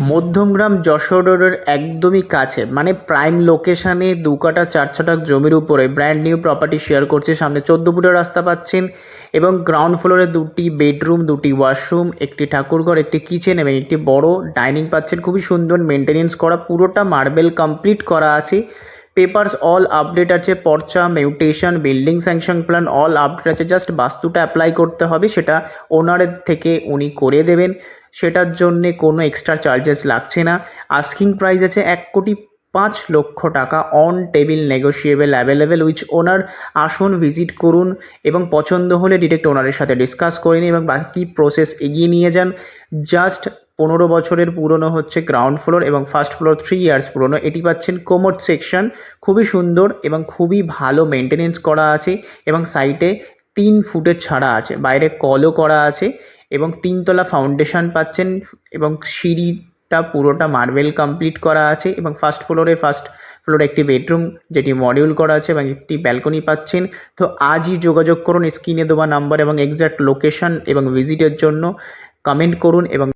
মধ্যমগ্রাম যশোর রোডের একদমই কাছে, মানে প্রাইম লোকেশানে 2 কাঠা 4 ছটাক জমির উপরে ব্র্যান্ড নিউ প্রপার্টি শেয়ার করছে। সামনে 14 ফুটের রাস্তা পাচ্ছেন এবং গ্রাউন্ড ফ্লোরে 2টি বেডরুম, 2টি ওয়াশরুম, একটি ঠাকুরঘর, একটি কিচেন এবং একটি বড় ডাইনিং পাচ্ছেন। খুবই সুন্দর মেনটেনেন্স করা, পুরোটা মার্বেল কমপ্লিট করা আছে। পেপারস অল আপডেট আছে, পর্চা, mutation, building sanction plan all update আছে। জাস্ট বাস্তুটা অ্যাপ্লাই করতে হবে, সেটা ওনারের থেকে উনি করে দেবেন। সেটার জন্যে কোনো এক্সট্রা চার্জেস লাগছে না। আস্কিং প্রাইস আছে 1,05,00,000 টাকা, on table negotiable available with owner. আসুন, ভিজিট করুন এবং পছন্দ হলে ডিরেক্ট ওনারের সাথে ডিসকাস করে নিন এবং বাকি প্রসেস এগিয়ে নিয়ে যান। জাস্ট 15 বছরের পুরনো হচ্ছে গ্রাউন্ড ফ্লোর এবং ফার্স্ট ফ্লোর 3 ইয়ার্স পুরনো। এটি পাচ্ছেন কোমোড সেকশন, খুবই সুন্দর এবং খুবই ভালো মেনটেনেন্স করা আছে এবং সাইটে 3 ফুটের ছাড়া আছে, বাইরে কলও করা আছে এবং 3 তলা ফাউন্ডেশন পাচ্ছেন এবং সিঁড়িটা পুরোটা মার্বেল কমপ্লিট করা আছে এবং ফার্স্ট ফ্লোরে একটি বেডরুম যেটি মডিউল করা আছে এবং একটি ব্যালকনি পাচ্ছেন। তো আজই যোগাযোগ করুন স্ক্রিনে দেওয়া নাম্বার এবং এক্স্যাক্ট লোকেশন এবং ভিজিটের জন্য। কমেন্ট করুন এবং